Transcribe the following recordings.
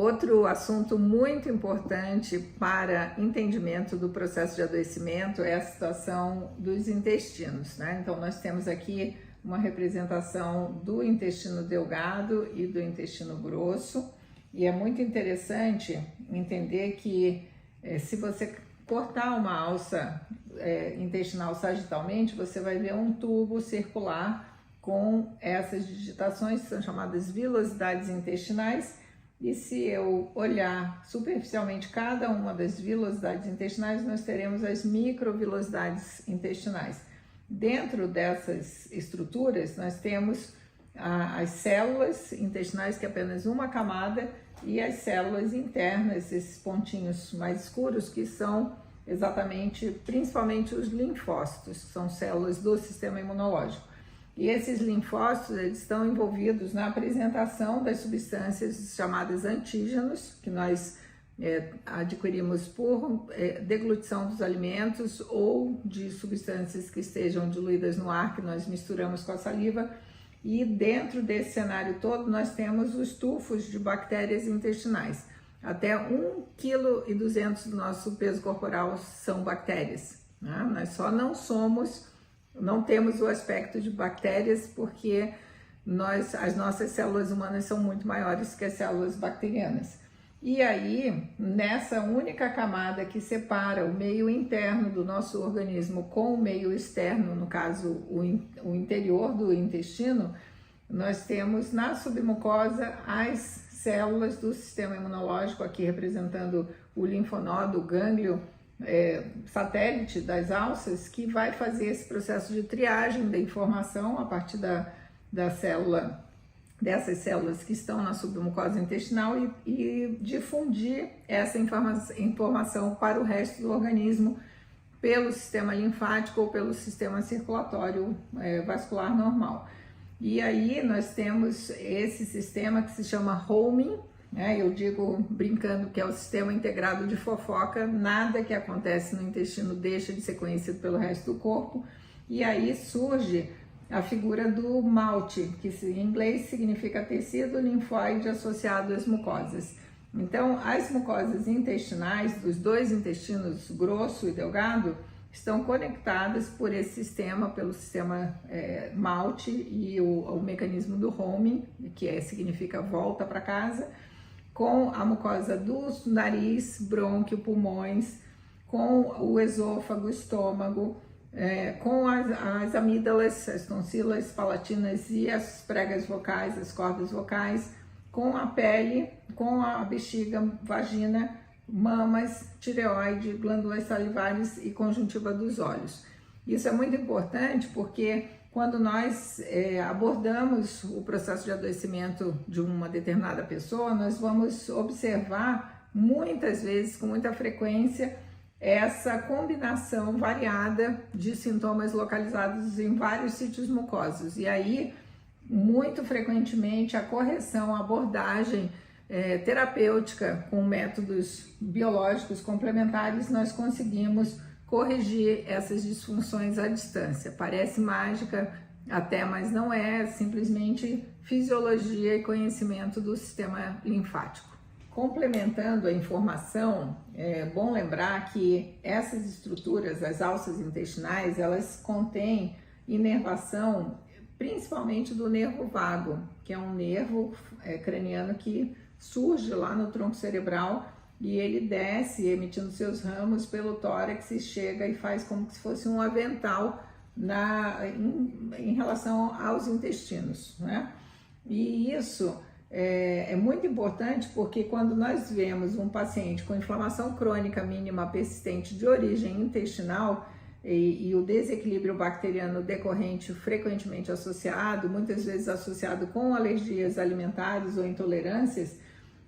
Outro assunto muito importante para entendimento do processo de adoecimento é a situação dos intestinos, né? Então, nós temos aqui uma representação do intestino delgado e do intestino grosso, e é muito interessante entender que se você cortar uma alça intestinal sagitalmente, você vai ver um tubo circular com essas digitações que são chamadas vilosidades intestinais. E se eu olhar superficialmente cada uma das vilosidades intestinais, nós teremos as microvilosidades intestinais. Dentro dessas estruturas, nós temos as células intestinais, que é apenas uma camada, e as células internas, esses pontinhos mais escuros, que são exatamente, principalmente os linfócitos, que são células do sistema imunológico. E esses linfócitos, eles estão envolvidos na apresentação das substâncias chamadas antígenos, que nós adquirimos por deglutição dos alimentos ou de substâncias que estejam diluídas no ar, que nós misturamos com a saliva. E dentro desse cenário todo, nós temos os tufos de bactérias intestinais. Até 1,2 kg do nosso peso corporal são bactérias, né? Nós só não temos o aspecto de bactérias porque as nossas células humanas são muito maiores que as células bacterianas. E aí, nessa única camada que separa o meio interno do nosso organismo com o meio externo, no caso o interior do intestino, nós temos na submucosa as células do sistema imunológico, aqui representando o linfonodo, o gânglio, satélite das alças, que vai fazer esse processo de triagem da informação a partir dessas células que estão na submucosa intestinal e difundir essa informação para o resto do organismo pelo sistema linfático ou pelo sistema circulatório vascular normal. E aí nós temos esse sistema que se chama homing, eu digo brincando que é o sistema integrado de fofoca, nada que acontece no intestino deixa de ser conhecido pelo resto do corpo, e aí surge a figura do malte, que em inglês significa tecido linfóide associado às mucosas. Então, as mucosas intestinais dos dois intestinos, grosso e delgado, estão conectadas por esse sistema, pelo sistema malte e o mecanismo do homing, que significa volta para casa, com a mucosa do nariz, brônquio, pulmões, com o esôfago, estômago, com as amígdalas, as tonsilas palatinas e as pregas vocais, as cordas vocais, com a pele, com a bexiga, vagina, mamas, tireoide, glândulas salivares e conjuntiva dos olhos. Isso é muito importante porque quando nós abordamos o processo de adoecimento de uma determinada pessoa, nós vamos observar muitas vezes, com muita frequência, essa combinação variada de sintomas localizados em vários sítios mucosos. E aí, muito frequentemente, a correção, a abordagem terapêutica com métodos biológicos complementares, nós conseguimos corrigir essas disfunções à distância. Parece mágica até, mas não é, simplesmente fisiologia e conhecimento do sistema linfático. Complementando a informação, é bom lembrar que essas estruturas, as alças intestinais, elas contêm inervação principalmente do nervo vago, que é um nervo craniano que surge lá no tronco cerebral e ele desce emitindo seus ramos pelo tórax e chega e faz como se fosse um avental em relação aos intestinos, né? E isso é muito importante porque quando nós vemos um paciente com inflamação crônica mínima persistente de origem intestinal e o desequilíbrio bacteriano decorrente frequentemente associado, muitas vezes associado com alergias alimentares ou intolerâncias,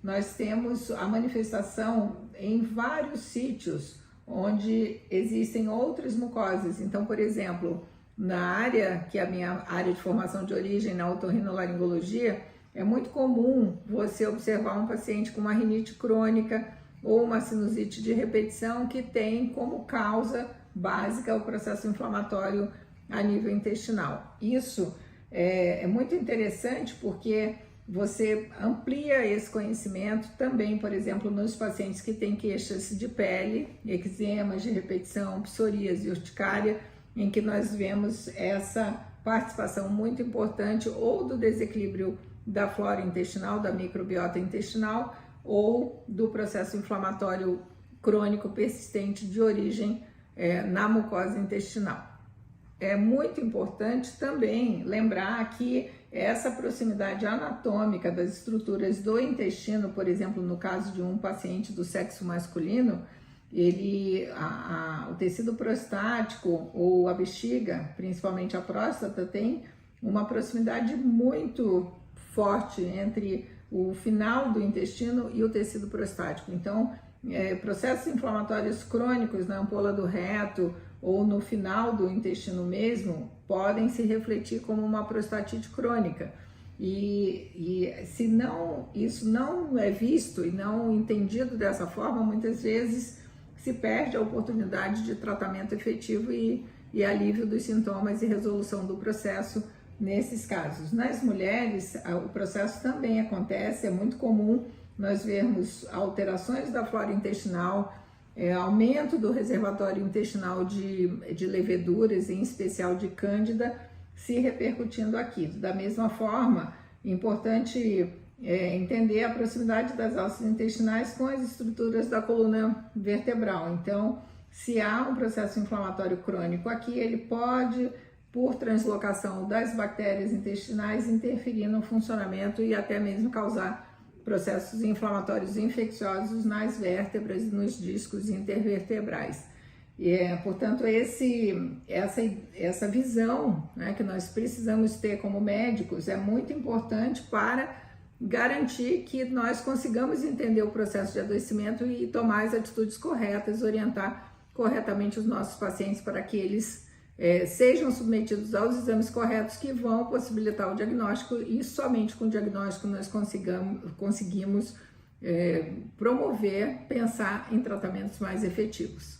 nós temos a manifestação em vários sítios onde existem outras mucosas. Então, por exemplo, na área que é a minha área de formação de origem, na otorrinolaringologia, é muito comum você observar um paciente com uma rinite crônica ou uma sinusite de repetição que tem como causa básica o processo inflamatório a nível intestinal. Isso é muito interessante porque você amplia esse conhecimento também, por exemplo, nos pacientes que têm queixas de pele, eczemas de repetição, psoríase e urticária, em que nós vemos essa participação muito importante ou do desequilíbrio da flora intestinal, da microbiota intestinal, ou do processo inflamatório crônico persistente de origem na mucosa intestinal. É muito importante também lembrar que essa proximidade anatômica das estruturas do intestino, por exemplo, no caso de um paciente do sexo masculino, o tecido prostático ou a bexiga, principalmente a próstata, tem uma proximidade muito forte entre o final do intestino e o tecido prostático. Então, processos inflamatórios crônicos na ampola do reto ou no final do intestino mesmo podem se refletir como uma prostatite crônica. E se não, isso não é visto e não entendido dessa forma, muitas vezes se perde a oportunidade de tratamento efetivo e alívio dos sintomas e resolução do processo nesses casos. Nas mulheres, o processo também acontece, é muito comum nós vermos alterações da flora intestinal, aumento do reservatório intestinal de leveduras, em especial de cândida, se repercutindo aqui. Da mesma forma, é importante entender a proximidade das alças intestinais com as estruturas da coluna vertebral. Então, se há um processo inflamatório crônico aqui, ele pode, por translocação das bactérias intestinais, interferir no funcionamento e até mesmo causar processos inflamatórios infecciosos nas vértebras e nos discos intervertebrais. Portanto, essa visão, né, que nós precisamos ter como médicos é muito importante para garantir que nós consigamos entender o processo de adoecimento e tomar as atitudes corretas, orientar corretamente os nossos pacientes para que eles sejam submetidos aos exames corretos que vão possibilitar o diagnóstico, e somente com o diagnóstico nós conseguimos promover, pensar em tratamentos mais efetivos.